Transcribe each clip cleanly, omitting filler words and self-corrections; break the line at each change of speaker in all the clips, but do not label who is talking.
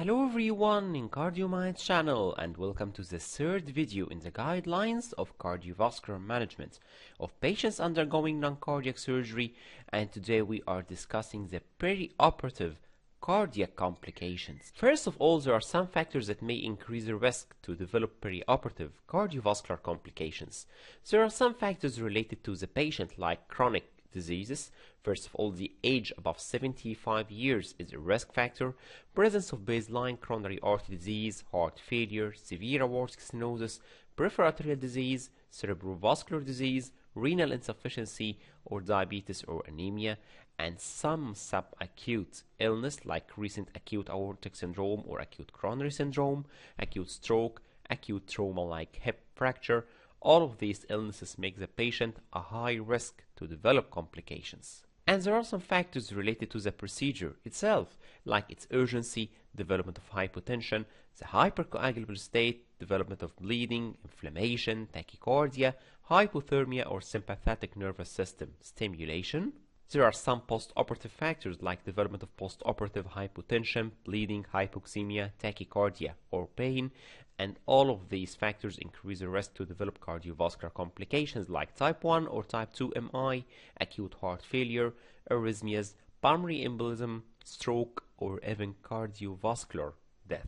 Hello everyone in CardioMind's channel and welcome to the third video in the guidelines of cardiovascular management of patients undergoing non-cardiac surgery, and today we are discussing the perioperative cardiac complications. First of all, there are some factors that may increase the risk to develop perioperative cardiovascular complications. There are some factors related to the patient like chronic diseases. First of all, the age above 75 years is a risk factor. Presence of baseline coronary artery disease, heart failure, severe aortic stenosis, peripheral arterial disease, cerebrovascular disease, renal insufficiency or diabetes or anemia, and some subacute illness like recent acute aortic syndrome or acute coronary syndrome, acute stroke, acute trauma like hip fracture. All of these illnesses make the patient a high risk to develop complications. And there are some factors related to the procedure itself, like its urgency, development of hypotension, the hypercoagulable state, development of bleeding, inflammation, tachycardia, hypothermia or sympathetic nervous system stimulation. There are some post-operative factors like development of post-operative hypotension, bleeding, hypoxemia, tachycardia or pain, and all of these factors increase the risk to develop cardiovascular complications like type 1 or type 2 MI, acute heart failure, arrhythmias, pulmonary embolism, stroke, or even cardiovascular death.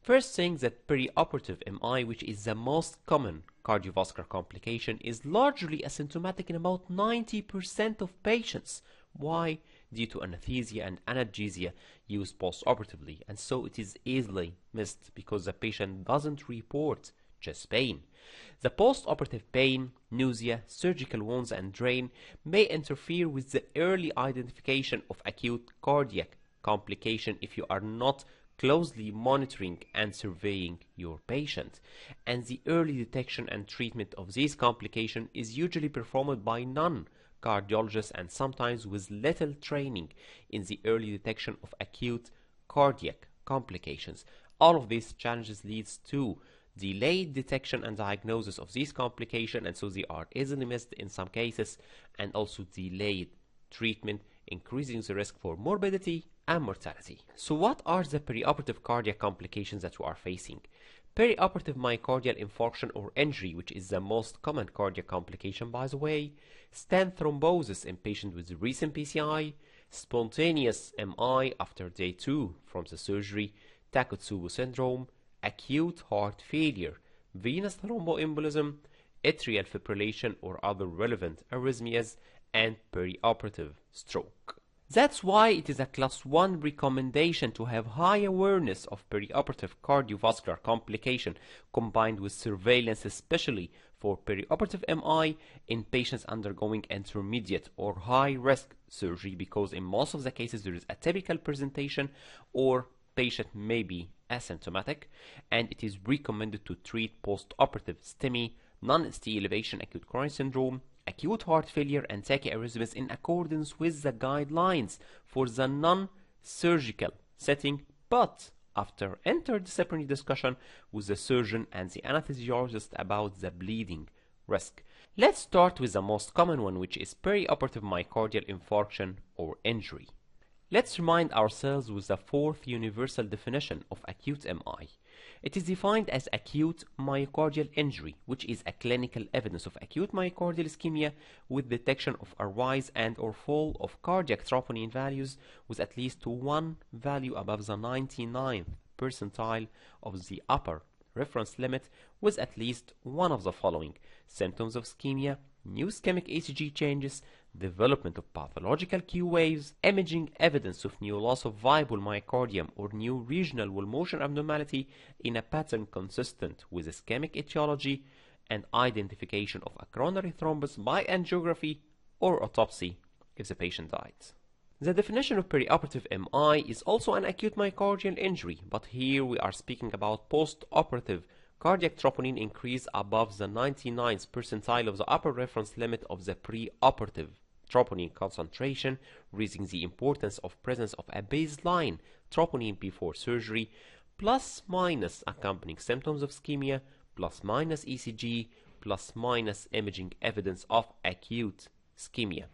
First thing, that perioperative MI, which is the most common cardiovascular complication, is largely asymptomatic in about 90% of patients. Why? Due to anesthesia and analgesia used post-operatively, and so it is easily missed because the patient doesn't report chest pain. The post-operative pain, nausea, surgical wounds and drain may interfere with the early identification of acute cardiac complication if you are not closely monitoring and surveying your patient, and the early detection and treatment of these complications is usually performed by non-cardiologists and sometimes with little training in the early detection of acute cardiac complications. All of these challenges leads to delayed detection and diagnosis of these complications, and so they are easily missed in some cases, and also delayed treatment, increasing the risk for morbidity and mortality. So what are the perioperative cardiac complications that we are facing? Perioperative myocardial infarction or injury, which is the most common cardiac complication by the way, stent thrombosis in patients with recent PCI, spontaneous MI after day 2 from the surgery, Takotsubo syndrome, acute heart failure, venous thromboembolism, atrial fibrillation or other relevant arrhythmias, and perioperative stroke. That's why it is a class 1 recommendation to have high awareness of perioperative cardiovascular complication combined with surveillance, especially for perioperative MI in patients undergoing intermediate or high risk surgery, because in most of the cases there is a typical presentation or patient may be asymptomatic, and it is recommended to treat post-operative STEMI, non-ST elevation acute coronary syndrome, acute heart failure and tachyarrhythmias in accordance with the guidelines for the non-surgical setting, but after interdisciplinary discussion with the surgeon and the anesthesiologist about the bleeding risk. Let's start with the most common one, which is perioperative myocardial infarction or injury. Let's remind ourselves with the fourth universal definition of acute MI. It is defined as acute myocardial injury, which is a clinical evidence of acute myocardial ischemia with detection of a rise and or fall of cardiac troponin values with at least one value above the 99th percentile of the upper reference limit, with at least one of the following: symptoms of ischemia, new ischemic ECG changes, development of pathological Q waves, imaging evidence of new loss of viable myocardium or new regional wall motion abnormality in a pattern consistent with ischemic etiology, and identification of a coronary thrombus by angiography or autopsy if the patient died. The definition of perioperative MI is also an acute myocardial injury, but here we are speaking about post-operative cardiac troponin increase above the 99th percentile of the upper reference limit of the preoperative troponin concentration, raising the importance of presence of a baseline troponin before surgery, plus minus accompanying symptoms of ischemia, plus minus ECG, plus minus imaging evidence of acute ischemia.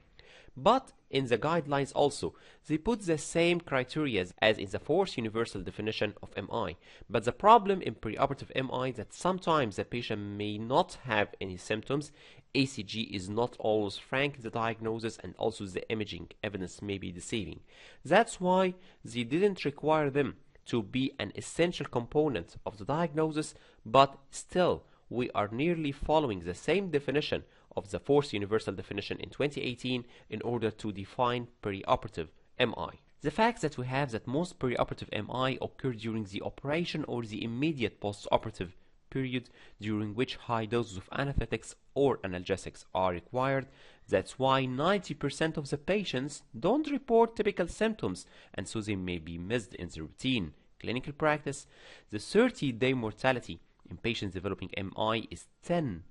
But in the guidelines also, they put the same criteria as in the fourth universal definition of MI. But the problem in preoperative MI that sometimes the patient may not have any symptoms, ECG is not always frank in the diagnosis, and also the imaging evidence may be deceiving. That's why they didn't require them to be an essential component of the diagnosis, but still we are nearly following the same definition of the fourth universal definition in 2018 in order to define perioperative MI. The fact that we have that most perioperative MI occur during the operation or the immediate post-operative period, during which high doses of anesthetics or analgesics are required. That's why 90% of the patients don't report typical symptoms, and so they may be missed in the routine clinical practice. The 30-day mortality in patients developing MI is 10%,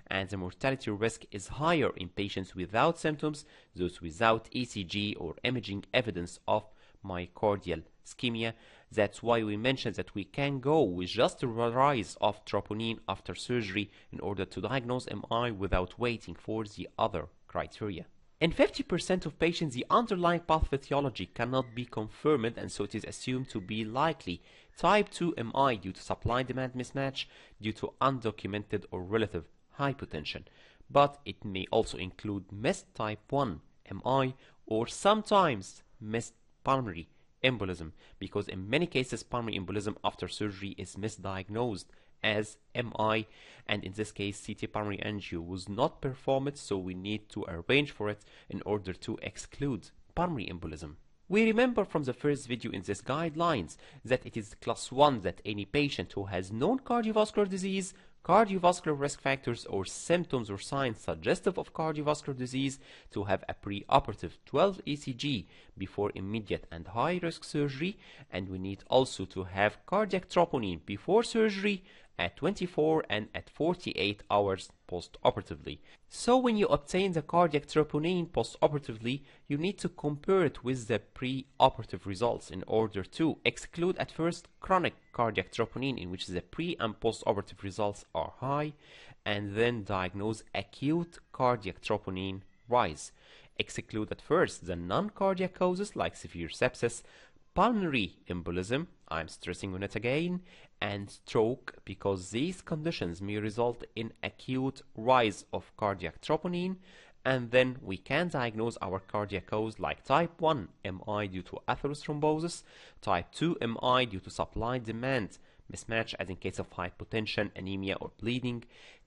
and the mortality risk is higher in patients without symptoms, those without ECG or imaging evidence of myocardial ischemia. That's why we mentioned that we can go with just a rise of troponin after surgery in order to diagnose MI without waiting for the other criteria. In 50% of patients, the underlying pathophysiology cannot be confirmed, and so it is assumed to be likely type 2 MI due to supply-demand mismatch due to undocumented or relative hypotension. But it may also include missed type 1 MI or sometimes missed pulmonary embolism, because in many cases pulmonary embolism after surgery is misdiagnosed as MI, and in this case CT pulmonary angio was not performed, so we need to arrange for it in order to exclude pulmonary embolism. We remember from the first video in this guidelines that it is class 1 that any patient who has known cardiovascular disease, cardiovascular risk factors or symptoms or signs suggestive of cardiovascular disease to have a preoperative 12 ECG before immediate and high risk surgery, and we need also to have cardiac troponin before surgery at 24 and at 48 hours post-operatively. So when you obtain the cardiac troponin post-operatively, you need to compare it with the pre-operative results in order to exclude at first chronic cardiac troponin, in which the pre and post-operative results are high, and then diagnose acute cardiac troponin rise. Exclude at first the non-cardiac causes like severe sepsis, pulmonary embolism, I'm stressing on it again, and stroke, because these conditions may result in acute rise of cardiac troponin, and then we can diagnose our cardiac cause like type 1 MI due to atherosclerosis, type 2 MI due to supply-demand mismatch as in case of hypotension, anemia or bleeding,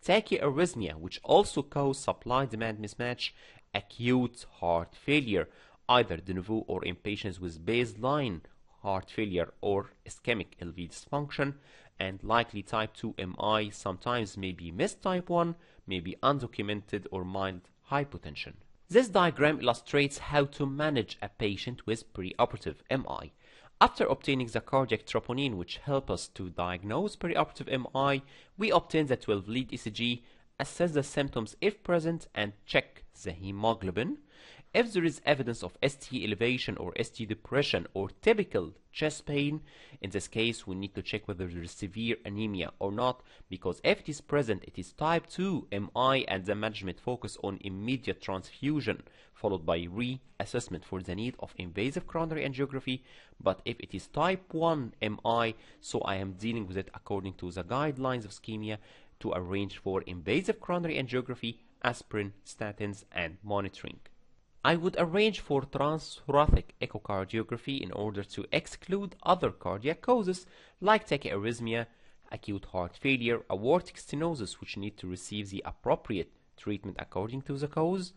tachyarrhythmia which also cause supply-demand mismatch, acute heart failure, either de novo or in patients with baseline heart failure or ischemic LV dysfunction, and likely type 2 MI sometimes may be missed type 1, may be undocumented or mild hypotension. This diagram illustrates how to manage a patient with preoperative MI. After obtaining the cardiac troponin which help us to diagnose preoperative MI, we obtain the 12-lead ECG, assess the symptoms if present, and check the hemoglobin. If there is evidence of ST elevation or ST depression or typical chest pain, in this case we need to check whether there is severe anemia or not, because if it is present it is type 2 MI and the management focus on immediate transfusion followed by reassessment for the need of invasive coronary angiography. But if it is type 1 MI, so I am dealing with it according to the guidelines of ischemia to arrange for invasive coronary angiography, aspirin, statins and monitoring. I would arrange for transthoracic echocardiography in order to exclude other cardiac causes like tachyarrhythmia, acute heart failure, aortic stenosis which need to receive the appropriate treatment according to the cause,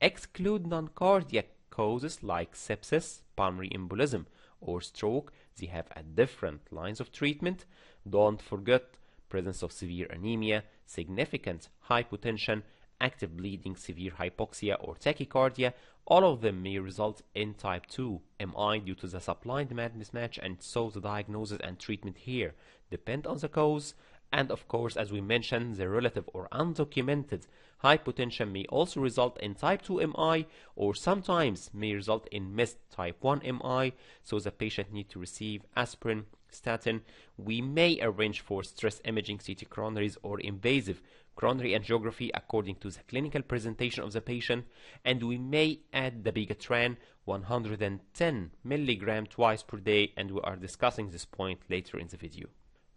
exclude non-cardiac causes like sepsis, pulmonary embolism or stroke, they have a different lines of treatment. Don't forget presence of severe anemia, significant hypotension, active bleeding, severe hypoxia or tachycardia. All of them may result in type 2 MI due to the supply-demand mismatch, and so the diagnosis and treatment here depend on the cause. And of course, as we mentioned, the relative or undocumented hypotension may also result in type 2 MI or sometimes may result in missed type 1 MI, so the patient needs to receive aspirin, statin. We may arrange for stress imaging, CT coronaries or invasive coronary angiography according to the clinical presentation of the patient, and we may add Dabigatran 110 mg twice per day, and we are discussing this point later in the video.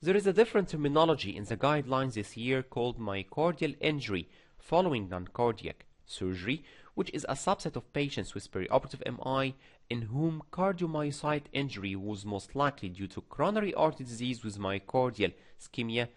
There is a different terminology in the guidelines this year called myocardial injury following noncardiac surgery, which is a subset of patients with perioperative MI in whom cardiomyocyte injury was most likely due to coronary artery disease with myocardial ischemia,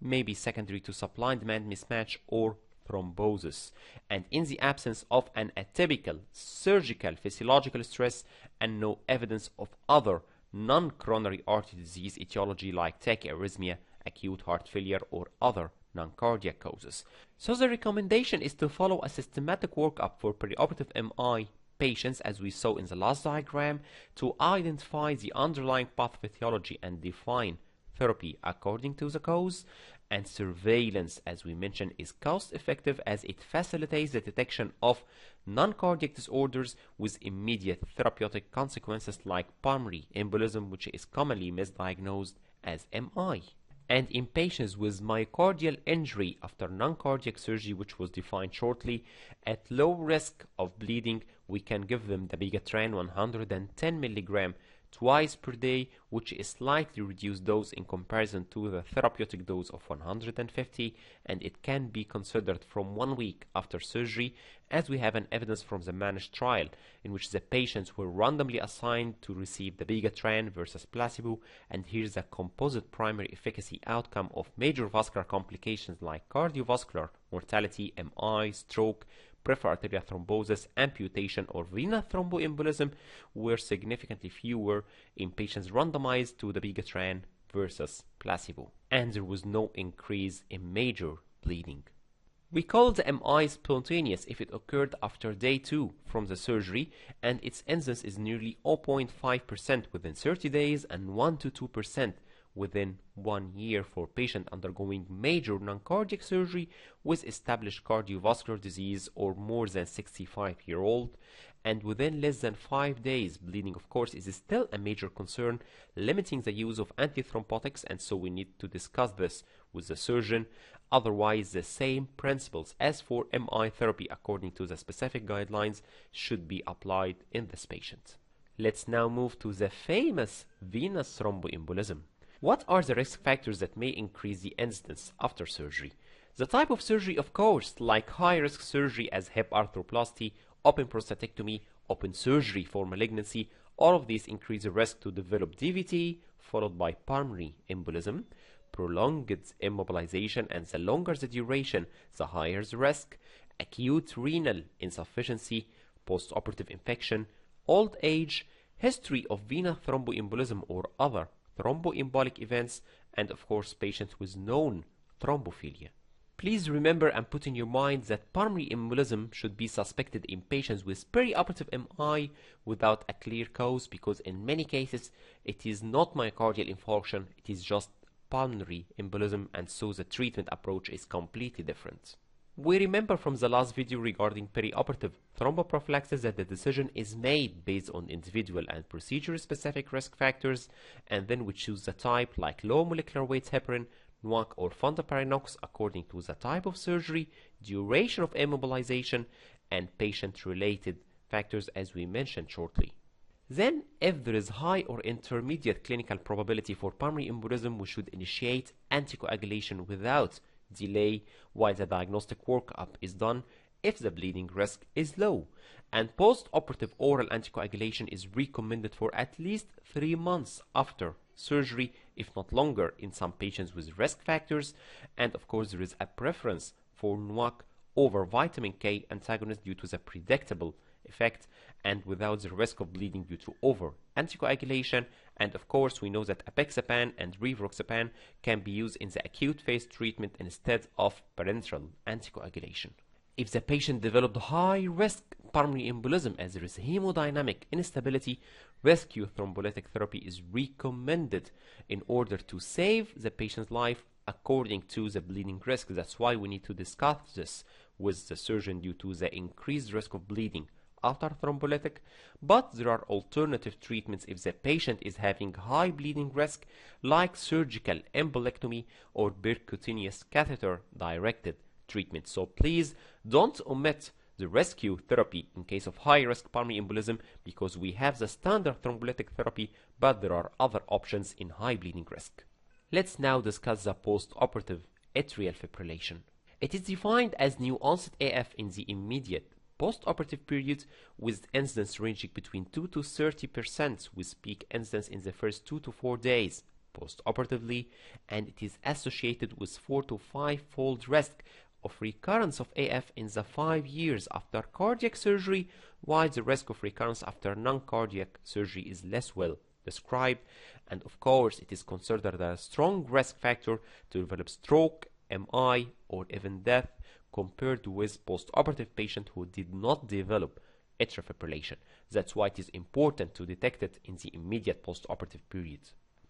maybe secondary to supply-and-demand mismatch or thrombosis, and in the absence of an atypical surgical physiological stress and no evidence of other non-coronary artery disease etiology like tachyarrhythmia, acute heart failure, or other non-cardiac causes. So the recommendation is to follow a systematic workup for perioperative MI patients, as we saw in the last diagram, to identify the underlying pathophysiology and define therapy according to the cause. And surveillance, as we mentioned, is cost effective as it facilitates the detection of non-cardiac disorders with immediate therapeutic consequences like pulmonary embolism, which is commonly misdiagnosed as MI. And in patients with myocardial injury after non-cardiac surgery, which was defined shortly, at low risk of bleeding, we can give them Dabigatran 110 mg twice per day, which is slightly reduced dose in comparison to the therapeutic dose of 150, and it can be considered from 1 week after surgery, as we have an evidence from the managed trial in which the patients were randomly assigned to receive Dabigatran versus placebo, and here's the composite primary efficacy outcome of major vascular complications like cardiovascular mortality, MI, stroke, peripheral arterial thrombosis, amputation, or venous thromboembolism were significantly fewer in patients randomized to Dabigatran versus placebo, and there was no increase in major bleeding. We call the MI spontaneous if it occurred after day 2 from the surgery, and its incidence is nearly 0.5% within 30 days and 1 to 2% within 1 year for patients undergoing major non-cardiac surgery with established cardiovascular disease or more than 65-year-old, and within less than 5 days. Bleeding, of course, is still a major concern, limiting the use of antithrombotics, and so we need to discuss this with the surgeon. Otherwise, the same principles as for MI therapy according to the specific guidelines should be applied in this patient. Let's now move to the famous venous thromboembolism. What are the risk factors that may increase the incidence after surgery? The type of surgery, of course, like high-risk surgery as hip arthroplasty, open prostatectomy, open surgery for malignancy, all of these increase the risk to develop DVT, followed by pulmonary embolism, prolonged immobilization, and the longer the duration, the higher the risk, acute renal insufficiency, post-operative infection, old age, history of venous thromboembolism or other thromboembolic events, and of course patients with known thrombophilia. Please remember and put in your mind that pulmonary embolism should be suspected in patients with perioperative MI without a clear cause, because in many cases it is not myocardial infarction, it is just pulmonary embolism, and so the treatment approach is completely different. We remember from the last video regarding perioperative thromboprophylaxis that the decision is made based on individual and procedure-specific risk factors, and then we choose the type like low molecular weight heparin, NOAC, or fondaparinux according to the type of surgery, duration of immobilization, and patient-related factors as we mentioned shortly. Then, if there is high or intermediate clinical probability for pulmonary embolism, we should initiate anticoagulation without delay while the diagnostic workup is done if the bleeding risk is low, and post-operative oral anticoagulation is recommended for at least 3 months after surgery, if not longer in some patients with risk factors. And of course there is a preference for NOAC over vitamin K antagonist due to the predictable effect and without the risk of bleeding due to over anticoagulation. And of course we know that apixaban and rivaroxaban can be used in the acute phase treatment instead of parenteral anticoagulation. If the patient developed high risk pulmonary embolism as there is hemodynamic instability, rescue thrombolytic therapy is recommended in order to save the patient's life according to the bleeding risk. That's why we need to discuss this with the surgeon due to the increased risk of bleeding after thrombolytic. But there are alternative treatments if the patient is having high bleeding risk, like surgical embolectomy or percutaneous catheter directed treatment. So please don't omit the rescue therapy in case of high-risk pulmonary embolism, because we have the standard thrombolytic therapy, but there are other options in high bleeding risk. Let's now discuss the post-operative atrial fibrillation. It is defined as new onset AF in the immediate post-operative period, with incidence ranging between 2 to 30%, with peak incidence in the first 2 to 4 days post-operatively, and it is associated with 4 to 5-fold risk of recurrence of AF in the 5 years after cardiac surgery, while the risk of recurrence after non-cardiac surgery is less well described. And of course, it is considered a strong risk factor to develop stroke, MI, or even death compared with post-operative patients who did not develop atrial fibrillation. That's why it is important to detect it in the immediate post-operative period.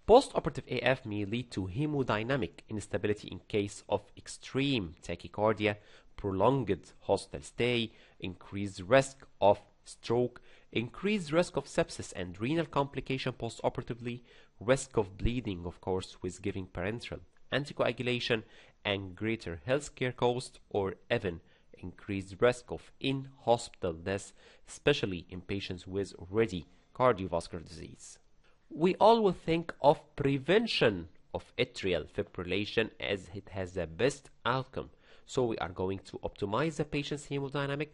Post-operative AF may lead to hemodynamic instability in case of extreme tachycardia, prolonged hospital stay, increased risk of stroke, increased risk of sepsis and renal complication post-operatively, risk of bleeding, of course, with giving parenteral anticoagulation, and greater healthcare cost, or even increased risk of in-hospital death, especially in patients with already cardiovascular disease. We always think of prevention of atrial fibrillation as it has the best outcome. So we are going to optimize the patient's hemodynamic,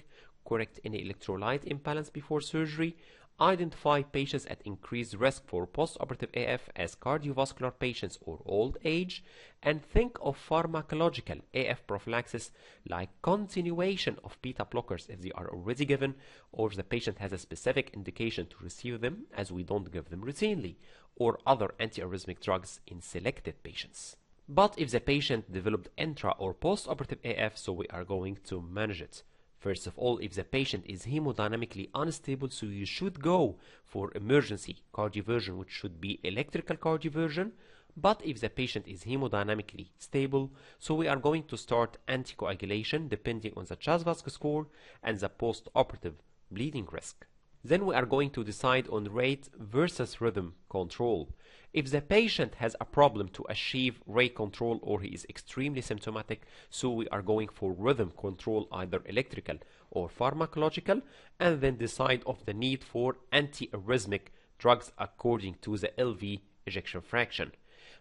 correct any electrolyte imbalance before surgery, identify patients at increased risk for post-operative AF as cardiovascular patients or old age, and think of pharmacological AF prophylaxis like continuation of beta blockers if they are already given, or the patient has a specific indication to receive them, as we don't give them routinely, or other antiarrhythmic drugs in selected patients. But if the patient developed intra or post-operative AF, so we are going to manage it. First of all, if the patient is hemodynamically unstable, so you should go for emergency cardioversion, which should be electrical cardioversion. But if the patient is hemodynamically stable, so we are going to start anticoagulation depending on the CHA2DS2-VASc score and the post-operative bleeding risk. Then we are going to decide on rate versus rhythm control. If the patient has a problem to achieve rate control or he is extremely symptomatic, so we are going for rhythm control, either electrical or pharmacological, and then decide of the need for antiarrhythmic drugs according to the LV ejection fraction.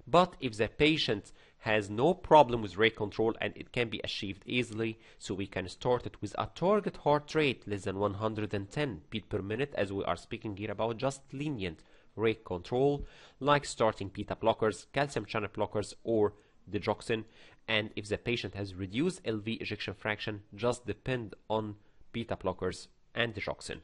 But if the patient has no problem with rate control and it can be achieved easily, so we can start it with a target heart rate less than 110 beat per minute, as we are speaking here about just lenient rate control, like starting beta blockers, calcium channel blockers, or digoxin. And if the patient has reduced LV ejection fraction, just depend on beta blockers and digoxin.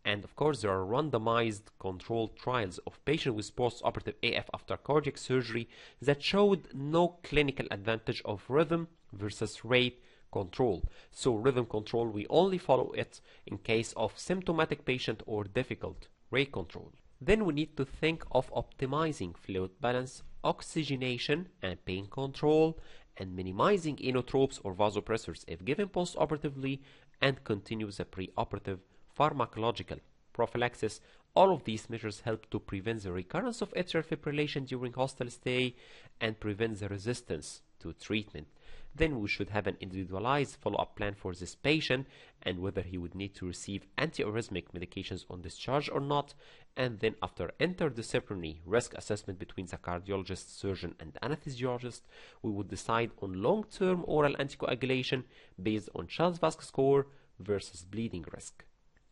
And of course, there are randomized controlled trials of patients with post-operative AF after cardiac surgery that showed no clinical advantage of rhythm versus rate control. So rhythm control, we only follow it in case of symptomatic patient or difficult rate control. Then we need to think of optimizing fluid balance, oxygenation, and pain control, and minimizing inotropes or vasopressors if given post-operatively, and continue the preoperative pharmacological prophylaxis. All of these measures help to prevent the recurrence of atrial fibrillation during hospital stay and prevent the resistance to treatment. Then we should have an individualized follow-up plan for this patient and whether he would need to receive antiarrhythmic medications on discharge or not. And then after interdisciplinary risk assessment between the cardiologist, surgeon, and anesthesiologist, we would decide on long-term oral anticoagulation based on CHA2DS2-VASc score versus bleeding risk.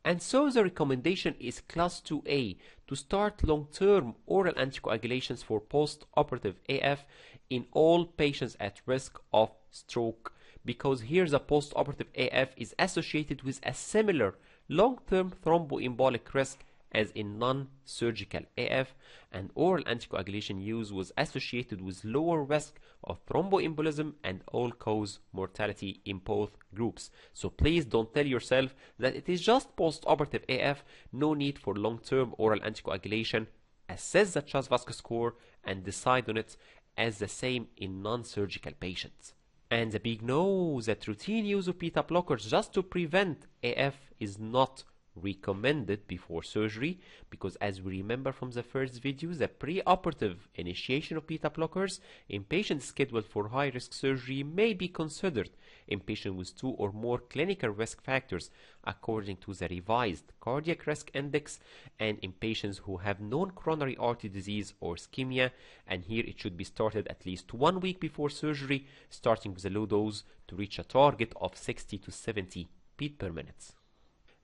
And so the recommendation is Class 2A to start long-term oral anticoagulations for post-operative AF in all patients at risk of stroke, because here the post-operative AF is associated with a similar long-term thromboembolic risk as in non-surgical AF, and oral anticoagulation use was associated with lower risk of thromboembolism and all-cause mortality in both groups. So please don't tell yourself that it is just post-operative AF, no need for long-term oral anticoagulation. Assess the CHA2DS2-VASc score and decide on it as the same in non-surgical patients. And the big no, that routine use of beta blockers just to prevent AF is not recommended before surgery, because as we remember from the first video, the preoperative initiation of beta blockers in patients scheduled for high-risk surgery may be considered in patients with 2 or more clinical risk factors according to the revised cardiac risk index, and in patients who have known coronary artery disease or ischemia, and here it should be started at least 1 week before surgery, starting with a low dose to reach a target of 60 to 70 beat per minute.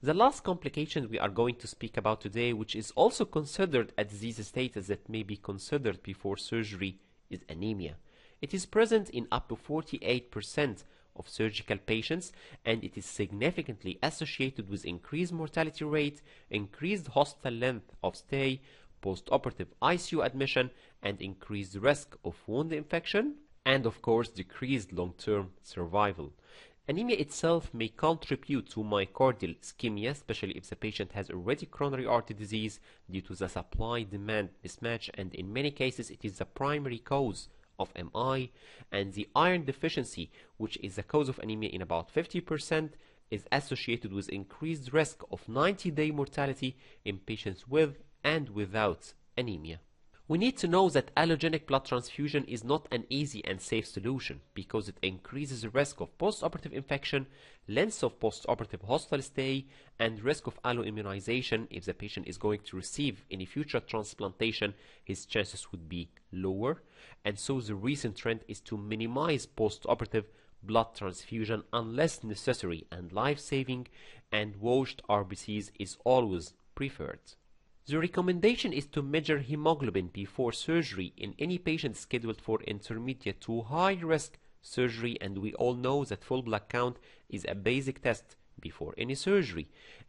The last complication we are going to speak about today, which is also considered a disease status that may be considered before surgery, is anemia. It is present in up to 48% of surgical patients, and it is significantly associated with increased mortality rate, increased hospital length of stay, post-operative ICU admission, and increased risk of wound infection, and of course decreased long-term survival. Anemia itself may contribute to myocardial ischemia, especially if the patient has already coronary artery disease due to the supply-demand mismatch, and in many cases it is the primary cause of MI, and the iron deficiency, which is the cause of anemia in about 50%, is associated with increased risk of 90-day mortality in patients with and without anemia. We need to know that allogenic blood transfusion is not an easy and safe solution because it increases the risk of post-operative infection, length of post-operative hospital stay, and risk of alloimmunization. If the patient is going to receive any future transplantation, his chances would be lower. And so the recent trend is to minimize post-operative blood transfusion unless necessary and life-saving, and washed RBCs is always preferred. The recommendation is to measure hemoglobin before surgery in any patient scheduled for intermediate to high risk surgery, and we all know that full blood count is a basic test before any surgery,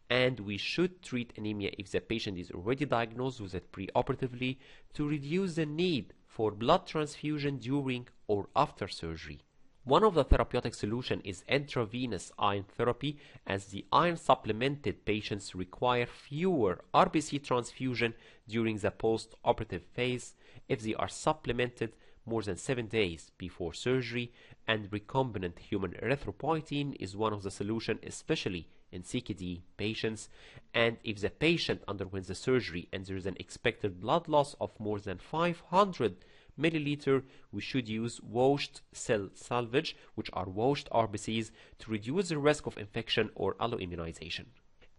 and we should treat anemia if the patient is already diagnosed with it preoperatively to reduce the need for blood transfusion during or after surgery. One of the therapeutic solutions is intravenous iron therapy, as the iron supplemented patients require fewer RBC transfusion during the post-operative phase if they are supplemented more than 7 days before surgery, and recombinant human erythropoietin is one of the solutions, especially in CKD patients. And if the patient underwent the surgery and there is an expected blood loss of more than 500 milliliter, we should use washed cell salvage, which are washed RBCs, to reduce the risk of infection or alloimmunization.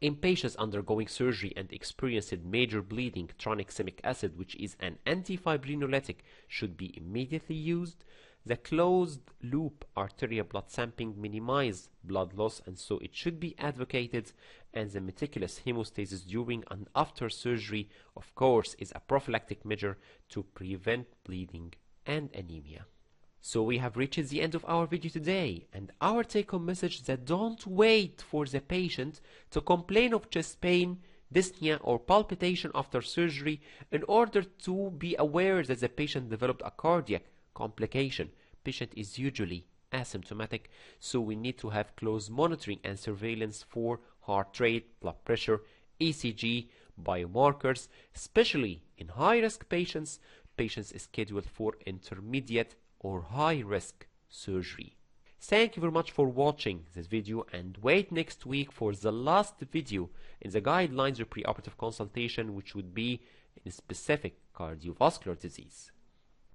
In patients undergoing surgery and experiencing major bleeding, tranexamic acid, which is an antifibrinolytic, should be immediately used. The closed-loop arterial blood sampling minimizes blood loss, and so it should be advocated. And the meticulous hemostasis during and after surgery, of course, is a prophylactic measure to prevent bleeding and anemia. So we have reached the end of our video today, and our take-home message is that don't wait for the patient to complain of chest pain, dyspnea or palpitation after surgery in order to be aware that the patient developed a cardiac complication. Patient is usually asymptomatic, so we need to have close monitoring and surveillance for heart rate, blood pressure, ECG, biomarkers, especially in high-risk patients scheduled for intermediate or high-risk surgery. Thank you very much for watching this video, and wait next week for the last video in the guidelines of preoperative consultation, which would be in a specific cardiovascular disease.